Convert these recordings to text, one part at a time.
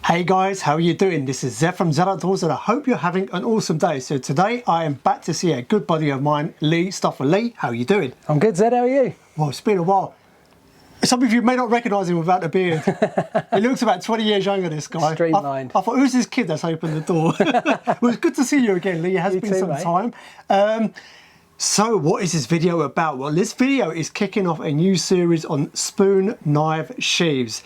Hey guys, how are you doing? This is Zef from Untitled Chapter and I hope you're having an awesome day. So today I am back to see a good buddy of mine, Lee Stoffer. Lee, how are you doing? I'm good, Zed, how are you? Well, it's been a while. Some of you may not recognise him without a beard. He looks about 20 years younger, this guy. Streamlined. I thought, who's this kid that's opened the door? Well, it's good to see you again, Lee. It has been some time. So what is this video about? Well, this video is kicking off a new series on spoon knife sheaths.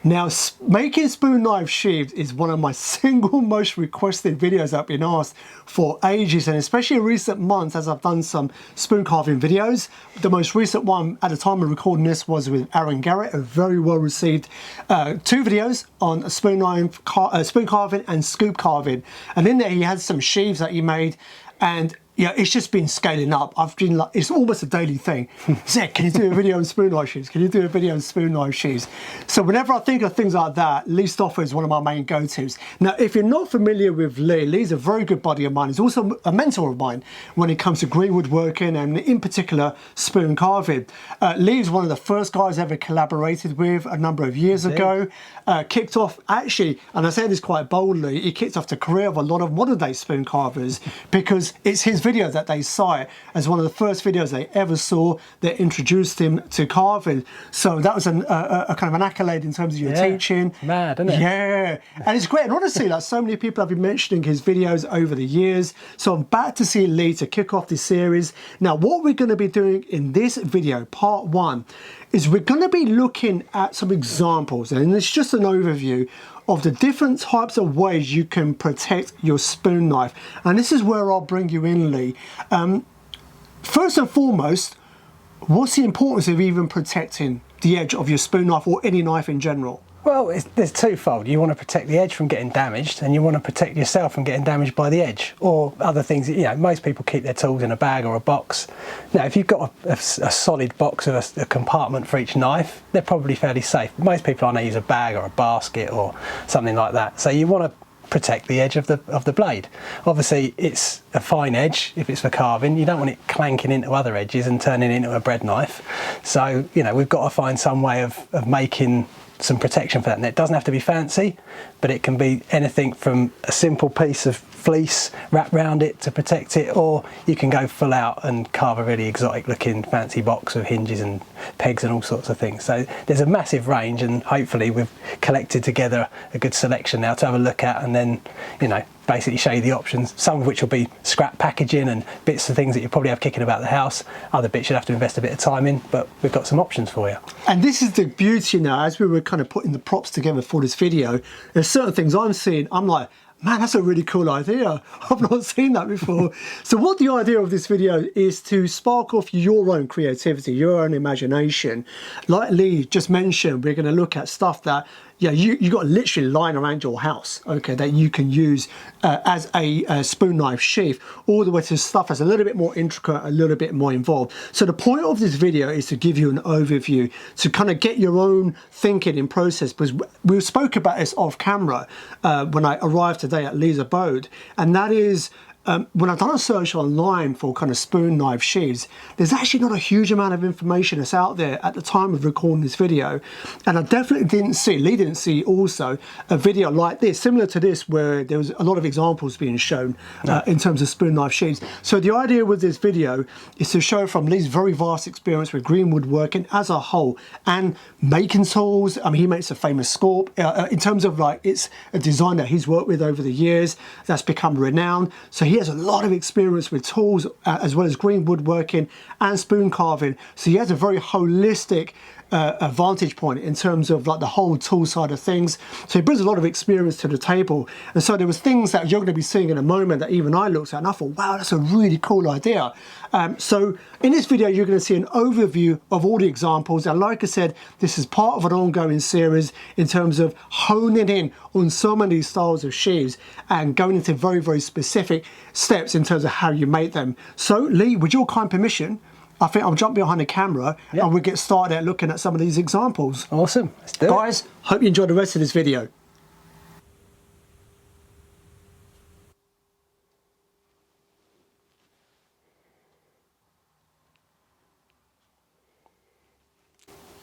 Now, making spoon knife sheaths is one of my single most requested videos I've been asked for ages, and especially in recent months as I've done some spoon carving videos. The most recent one at the time of recording this was with Aaron Garrett, a very well received 2 videos on spoon carving and scoop carving. And in there he had some sheaths that he made, and yeah, it's just been scaling up. I've been like, it's almost a daily thing. Zed, can you do a video on spoon knife sheaths? Can you do a video on spoon knife sheaths? So whenever I think of things like that, Lee Stoffer is one of my main go-tos. Now, if you're not familiar with Lee, Lee's a very good buddy of mine. He's also a mentor of mine when it comes to green woodworking and in particular spoon carving. Lee is one of the first guys I ever collaborated with a number of years ago. Kicked off, actually, and I say this quite boldly, he kicked off the career of a lot of modern day spoon carvers because it's his video that they cite as one of the first videos they ever saw that introduced him to carving. So that was a kind of an accolade in terms of your teaching. Mad, isn't it? Yeah, and it's great. And honestly, like so many people have been mentioning his videos over the years. So I'm back to see Lee to kick off this series. Now, what we're going to be doing in this video, part 1, is we're going to be looking at some examples, and it's just an overview of the different types of ways you can protect your spoon knife. And this is where I'll bring you in, Lee. First and foremost, what's the importance of even protecting the edge of your spoon knife or any knife in general? Well, there's twofold. You want to protect the edge from getting damaged, and you want to protect yourself from getting damaged by the edge or other things. You know, most people keep their tools in a bag or a box. Now, if you've got a solid box with a compartment for each knife, they're probably fairly safe. Most people I know use a bag or a basket or something like that. So you want to protect the edge of the blade. Obviously, it's a fine edge if it's for carving. You don't want it clanking into other edges and turning into a bread knife. So, you know, we've got to find some way of making some protection for that. And it doesn't have to be fancy, but it can be anything from a simple piece of fleece wrapped around it to protect it, or you can go full out and carve a really exotic looking fancy box with hinges and pegs and all sorts of things. So there's a massive range, and hopefully we've collected together a good selection now to have a look at, and then, you know, basically show you the options, some of which will be scrap packaging and bits of things that you probably have kicking about the house. Other bits you'd have to invest a bit of time in, but we've got some options for you. And this is the beauty now, as we were kind of putting the props together for this video, there's certain things I'm seeing, I'm like, man, that's a really cool idea. I've not seen that before. So what the idea of this video is to spark off your own creativity, your own imagination. Like Lee just mentioned, we're going to look at stuff that, yeah, you got literally lying around your house, okay, that you can use as a spoon knife sheath, all the way to stuff that's a little bit more intricate, a little bit more involved. So the point of this video is to give you an overview, to kind of get your own thinking in process, because we spoke about this off camera when I arrived today at Lee's abode, and that is, when I've done a search online for kind of spoon knife sheaths, there's actually not a huge amount of information that's out there at the time of recording this video. And I definitely didn't see, Lee didn't see also, a video like this, similar to this, where there was a lot of examples being shown in terms of spoon knife sheaths. So the idea with this video is to show from Lee's very vast experience with green woodworking as a whole and making tools. I mean, he makes a famous scorp. In terms of like, it's a design that he's worked with over the years that's become renowned. So he has a lot of experience with tools as well as green woodworking and spoon carving. So he has a very holistic vantage point in terms of like the whole tool side of things. So he brings a lot of experience to the table. And so there was things that you're going to be seeing in a moment that even I looked at and I thought, wow, that's a really cool idea. So in this video, you're going to see an overview of all the examples. And like I said, this is part of an ongoing series in terms of honing in on so many styles of sheaths and going into very, very specific steps in terms of how you make them. So Lee, with your kind permission, I think I'll jump behind the camera and we'll get started at looking at some of these examples. Awesome, let's do it. Guys, hope you enjoy the rest of this video.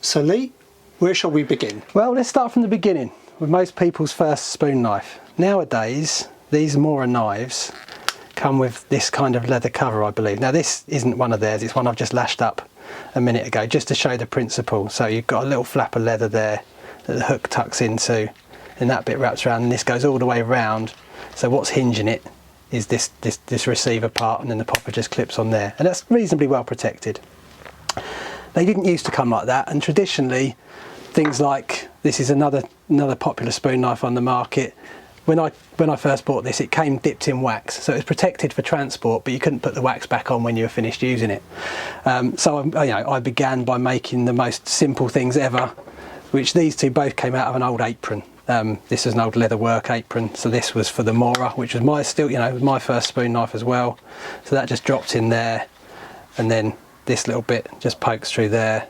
So Lee, where shall we begin? Well, let's start from the beginning. with most people's first spoon knife. Nowadays, these Mora knives come with this kind of leather cover, I believe. Now this isn't one of theirs, it's one I've just lashed up a minute ago, just to show the principle. So you've got a little flap of leather there that the hook tucks into, and that bit wraps around, and this goes all the way around. So what's hinging it is this receiver part, and then the popper just clips on there, and that's reasonably well protected. They didn't used to come like that, and traditionally things like this is another popular spoon knife on the market. When I first bought this, it came dipped in wax, so it was protected for transport, but you couldn't put the wax back on when you were finished using it. So I began by making the most simple things ever, which these two both came out of an old apron. This is an old leather work apron, so this was for the Mora, which was my first spoon knife as well. So that just dropped in there, and then this little bit just pokes through there,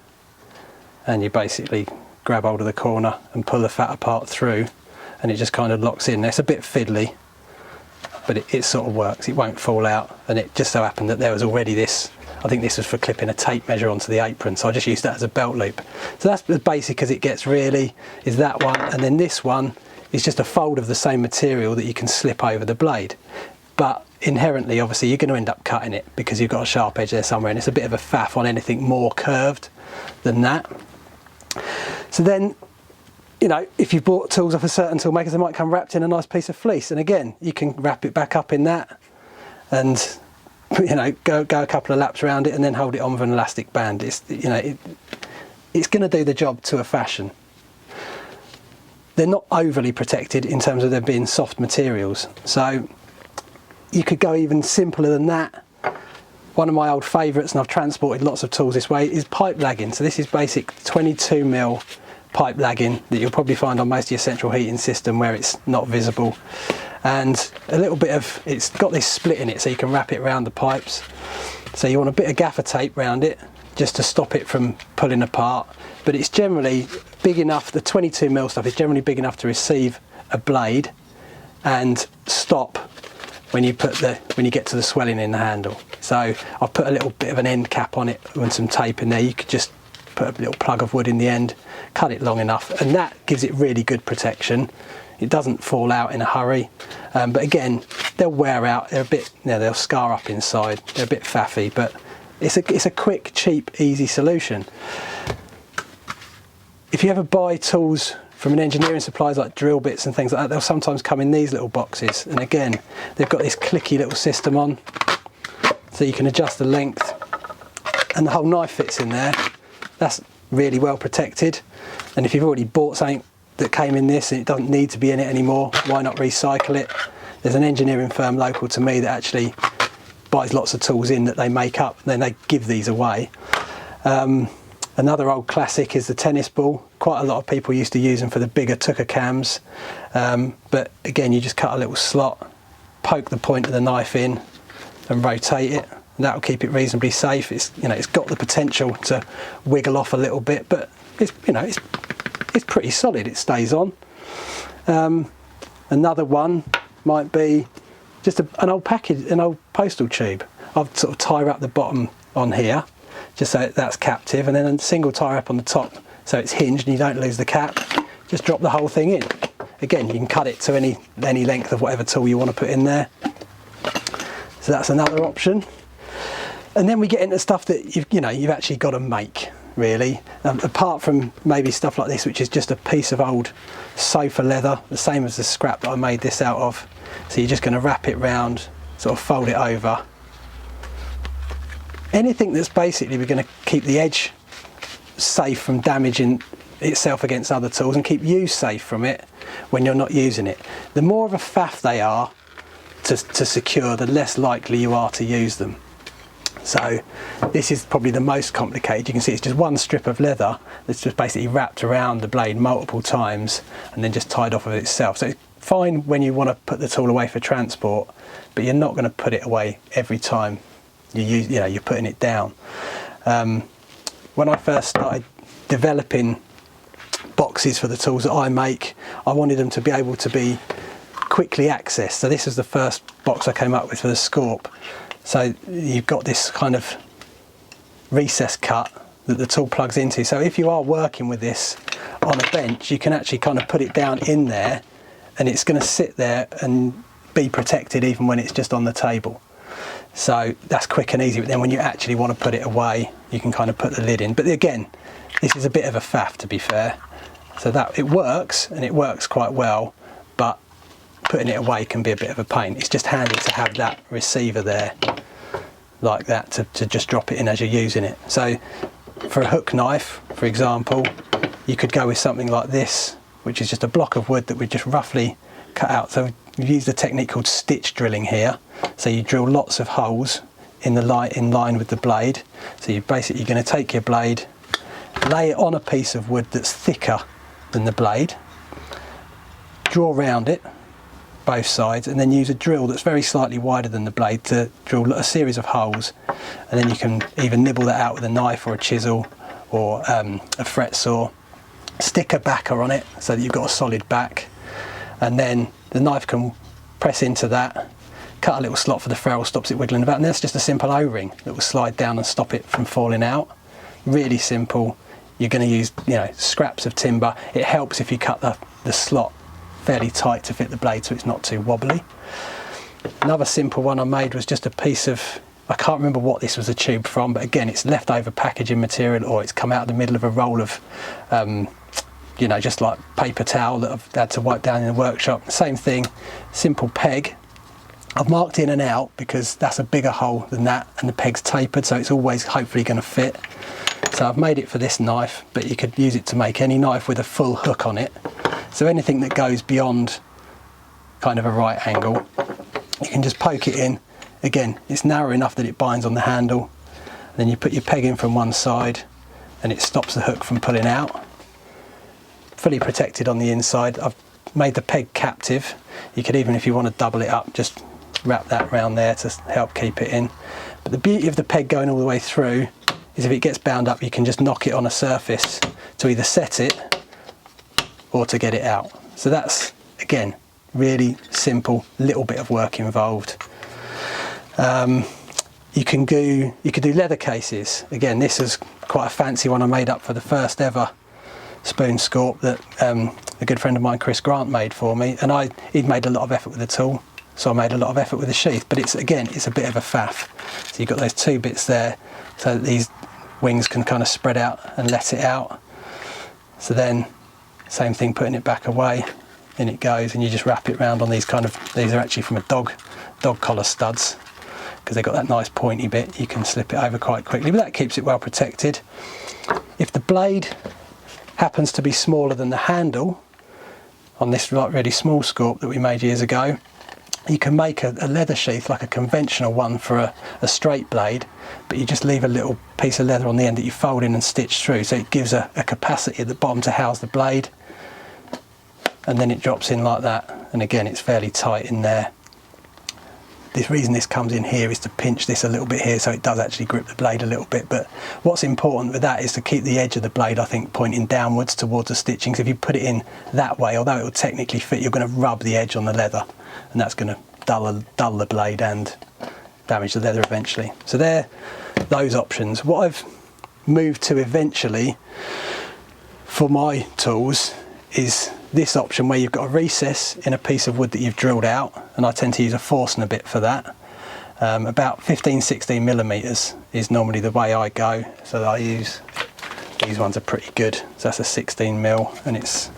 and you basically grab hold of the corner and pull the fatter part through, and it just kind of locks in. It's a bit fiddly, but it sort of works. It won't fall out, and it just so happened that there was already this, I think this was for clipping a tape measure onto the apron, so I just used that as a belt loop. So that's as basic as it gets really, is that one, and then this one is just a fold of the same material that you can slip over the blade. But inherently, obviously, you're going to end up cutting it because you've got a sharp edge there somewhere, and it's a bit of a faff on anything more curved than that. So then, if you've bought tools off a certain tool makers, they might come wrapped in a nice piece of fleece, and again, you can wrap it back up in that, and go a couple of laps around it, and then hold it on with an elastic band. It's going to do the job to a fashion. They're not overly protected in terms of there being soft materials, so you could go even simpler than that. One of my old favourites, and I've transported lots of tools this way, is pipe lagging. So this is basic 22mm pipe lagging that you'll probably find on most of your central heating system where it's not visible. And a little bit of, it's got this split in it so you can wrap it around the pipes. So you want a bit of gaffer tape around it just to stop it from pulling apart. But it's generally big enough, the 22mm stuff is generally big enough to receive a blade and stop when you get to the swelling in the handle. So I've put a little bit of an end cap on it and some tape in there. You could just put a little plug of wood in the end, cut it long enough, and that gives it really good protection. It doesn't fall out in a hurry, but again, they'll wear out. They're a bit, they'll scar up inside. They're a bit faffy, but it's a quick, cheap, easy solution. If you ever buy tools from an engineering supplies like drill bits and things like that, they'll sometimes come in these little boxes, and again, they've got this clicky little system on, so you can adjust the length, and the whole knife fits in there. That's really well protected, and if you've already bought something that came in this and it doesn't need to be in it anymore, why not recycle it? There's an engineering firm local to me that actually buys lots of tools in that they make up, and then they give these away. Another old classic is the tennis ball. Quite a lot of people used to use them for the bigger tucker cams, but again, you just cut a little slot, poke the point of the knife in and rotate it, and that'll keep it reasonably safe. It's got the potential to wiggle off a little bit, but it's pretty solid. It stays on. Another one might be just an old postal tube. I've sort of tie wrapped the bottom on here just so that's captive, and then a single tie wrap on the top so it's hinged and you don't lose the cap. Just drop the whole thing in. Again, you can cut it to any length of whatever tool you want to put in there. So that's another option. And then we get into stuff that you've actually got to make, really. Apart from maybe stuff like this, which is just a piece of old sofa leather, the same as the scrap that I made this out of. So you're just going to wrap it round, sort of fold it over. Anything that's basically we're going to keep the edge safe from damaging itself against other tools and keep you safe from it when you're not using it. The more of a faff they are to secure, the less likely you are to use them. So this is probably the most complicated. You can see it's just one strip of leather that's just basically wrapped around the blade multiple times and then just tied off of itself. So it's fine when you want to put the tool away for transport, but you're not going to put it away every time you're putting it down. When I first started developing boxes for the tools that I make, I wanted them to be able to be quickly accessed. So this is the first box I came up with for the Scorp. So you've got this kind of recess cut that the tool plugs into. So if you are working with this on a bench, you can actually kind of put it down in there, and it's going to sit there and be protected even when it's just on the table. So that's quick and easy. But then when you actually want to put it away, you can kind of put the lid in. But again, this is a bit of a faff, to be fair. So that it works, and it works quite well, but putting it away can be a bit of a pain. It's just handy to have that receiver there like that to just drop it in as you're using it. So for a hook knife, for example, you could go with something like this, which is just a block of wood that we just roughly cut out. So we've used a technique called stitch drilling here. So you drill lots of holes in line with the blade. So you're basically going to take your blade, lay it on a piece of wood that's thicker than the blade, draw round it both sides, and then use a drill that's very slightly wider than the blade to drill a series of holes. And then you can either nibble that out with a knife or a chisel or a fret saw, stick a backer on it so that you've got a solid back, and then the knife can press into that, cut a little slot for the ferrule, stops it wiggling about, and that's just a simple O-ring that will slide down and stop it from falling out. Really simple. You're going to use, you know, scraps of timber. It helps if you cut the slot fairly tight to fit the blade so it's not too wobbly. Another simple one I made was just a piece of, I can't remember what this was a tube from, but again, it's leftover packaging material, or it's come out of the middle of a roll of you know, just like paper towel that I've had to wipe down in the workshop. Same thing, simple peg. I've marked in and out because that's a bigger hole than that, and the peg's tapered, so it's always hopefully going to fit. So I've made it for this knife, but you could use it to make any knife with a full hook on it. So anything that goes beyond kind of a right angle, you can just poke it in. Again, it's narrow enough that it binds on the handle. And then you put your peg in from one side, and it stops the hook from pulling out. Fully protected on the inside. I've made the peg captive. You could even, if you want to double it up, just wrap that around there to help keep it in. But the beauty of the peg going all the way through is if it gets bound up, you can just knock it on a surface to either set it or to get it out. So that's, again, really simple, little bit of work involved. You could do leather cases. Again, this is quite a fancy one I made up for the first ever spoon scorp that a good friend of mine, Chris Grant, made for me, and he'd made a lot of effort with the tool, so I made a lot of effort with the sheath. But it's, again, it's a bit of a faff. So you've got those two bits there, so that these wings can kind of spread out and let it out. So then, same thing, putting it back away, in it goes, and you just wrap it round on these these are actually from a dog collar studs, because they've got that nice pointy bit. You can slip it over quite quickly, but that keeps it well protected. If the blade happens to be smaller than the handle on this really small scorp that we made years ago, you can make a leather sheath like a conventional one for a straight blade, but you just leave a little piece of leather on the end that you fold in and stitch through, so it gives a capacity at the bottom to house the blade, and then it drops in like that, and again, it's fairly tight in there. The reason this comes in here is to pinch this a little bit here, so it does actually grip the blade a little bit. But what's important with that is to keep the edge of the blade, I think, pointing downwards towards the stitching. So if you put it in that way, although it will technically fit, you're going to rub the edge on the leather, and that's going to dull the blade and damage the leather eventually. So they're those options. What I've moved to eventually for my tools is this option where you've got a recess in a piece of wood that you've drilled out, and I tend to use a Forstner bit for that. About 15-16 millimeters is normally the way I go, so I use, these ones are pretty good, so that's a 16 mil, and it's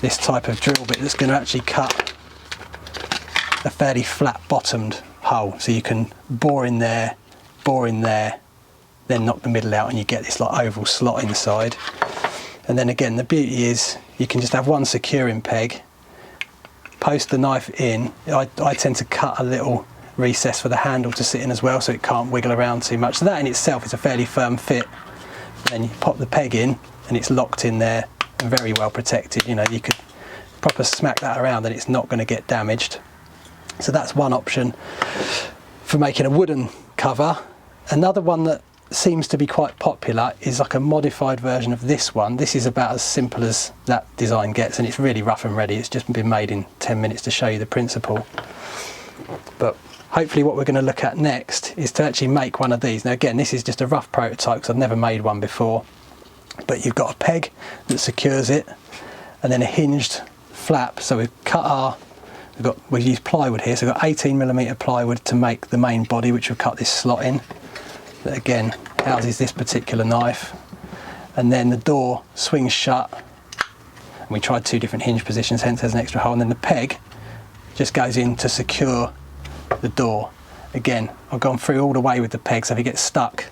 this type of drill bit that's going to actually cut a fairly flat bottomed hole, so you can bore in there, then knock the middle out, and you get this like oval slot inside. And then again, the beauty is you can just have one securing peg, post the knife in. I tend to cut a little recess for the handle to sit in as well, so it can't wiggle around too much. So that in itself is a fairly firm fit. Then you pop the peg in and it's locked in there and very well protected. You know, you could proper smack that around and it's not going to get damaged. So that's one option for making a wooden cover. Another one that seems to be quite popular is like a modified version of this one. This is about as simple as that design gets, and it's really rough and ready. It's just been made in 10 minutes to show you the principle. But hopefully what we're going to look at next is to actually make one of these. Now again, this is just a rough prototype because I've never made one before. but you've got a peg that secures it, and then a hinged flap. So we've used plywood here, so we've got 18mm plywood to make the main body, which we'll cut this slot in, that again houses this particular knife. And then the door swings shut, and we tried 2 different hinge positions, hence there's an extra hole, and then the peg just goes in to secure the door. Again, I've gone through all the way with the peg, so if it gets stuck,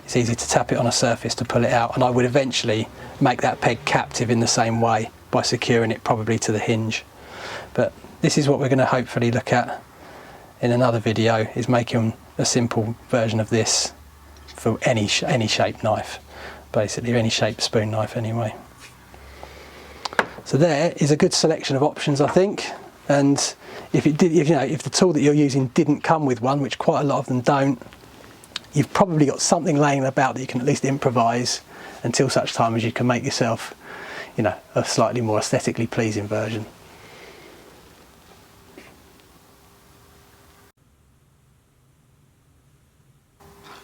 it's easy to tap it on a surface to pull it out, and I would eventually make that peg captive in the same way by securing it probably to the hinge. But this is what we're going to hopefully look at in another video, is making a simple version of this for any shaped knife, basically, any shaped spoon knife anyway. So there is a good selection of options, I think. And if the tool that you're using didn't come with one, which quite a lot of them don't, you've probably got something laying about that you can at least improvise until such time as you can make yourself, a slightly more aesthetically pleasing version.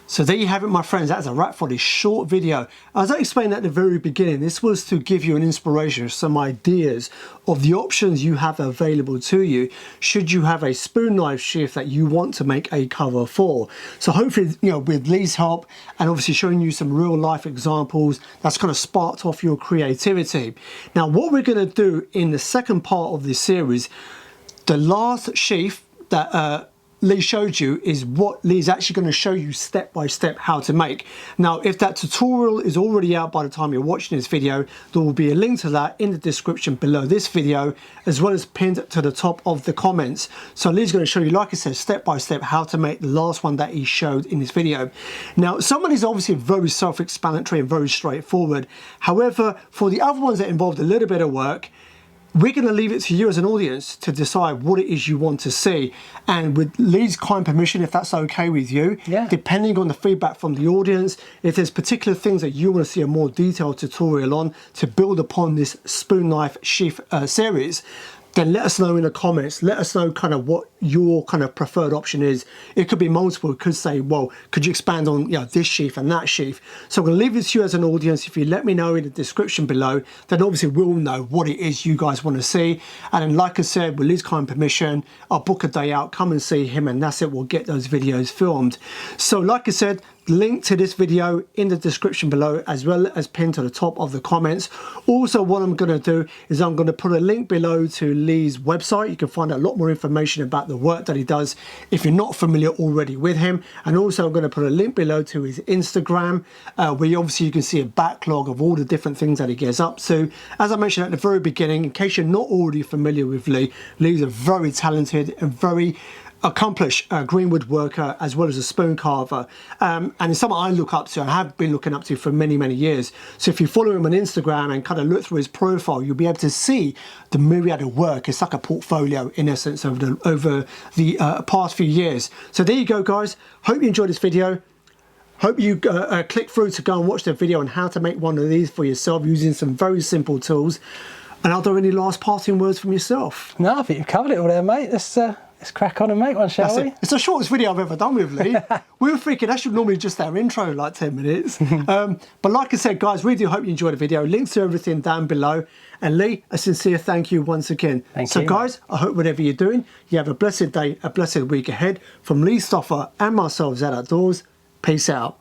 So there you have it, my friends. That's a wrap for this short video. As I explained at the very beginning, this was to give you an inspiration, some ideas of the options you have available to you should you have a spoon knife sheath that you want to make a cover for. So hopefully, with Lee's help and obviously showing you some real life examples, that's kind of sparked off your creativity. Now, what we're going to do in the second part of this series, the last sheath that Lee showed you is what Lee's actually going to show you step by step how to make. Now, if that tutorial is already out by the time you're watching this video, there will be a link to that in the description below this video, as well as pinned to the top of the comments. So Lee's going to show you, like I said, step by step how to make the last one that he showed in this video. Now, some of these are obviously very self-explanatory and very straightforward. However, for the other ones that involved a little bit of work, we're going to leave it to you as an audience to decide what it is you want to see. And with Lee's kind permission, if that's okay with you, depending on the feedback from the audience, if there's particular things that you want to see a more detailed tutorial on to build upon this spoon knife sheath series, then let us know in the comments. Let us know kind of what your kind of preferred option is. It could be multiple. It could say, well, could you expand on this sheath and that sheath? So I'm going to leave this to you as an audience. If you let me know in the description below, then obviously we'll know what it is you guys want to see. And then, like I said, with Lee's kind permission, I'll book a day out, come and see him, and that's it. We'll get those videos filmed. So like I said, link to this video in the description below, as well as pinned to the top of the comments. Also, what I'm going to do is I'm going to put a link below to Lee's website. You can find out a lot more information about the work that he does if you're not familiar already with him. And also I'm going to put a link below to his Instagram, where obviously you can see a backlog of all the different things that he gets up to. As I mentioned at the very beginning, in case you're not already familiar with Lee, Lee's a very talented and very accomplished greenwood worker, as well as a spoon carver, and it's someone I look up to and have been looking up to for many years. So if you follow him on Instagram and kind of look through his profile, you'll be able to see the myriad of work. It's like a portfolio in essence over the past few years. So there you go, guys. Hope you enjoyed this video. Hope you click through to go and watch the video on how to make one of these for yourself using some very simple tools. And are there any last parting words from yourself? No, I think you've covered it all there, mate. Let's crack on and make one, shall we? It's the shortest video I've ever done with Lee. We were thinking that should normally just our intro, like 10 minutes. But like I said, guys, really do hope you enjoyed the video. Links to everything down below. And Lee, a sincere thank you once again. Thank you. So guys, I hope whatever you're doing, you have a blessed day, a blessed week ahead. From Lee Stoffer and myself, Zed Outdoors, peace out.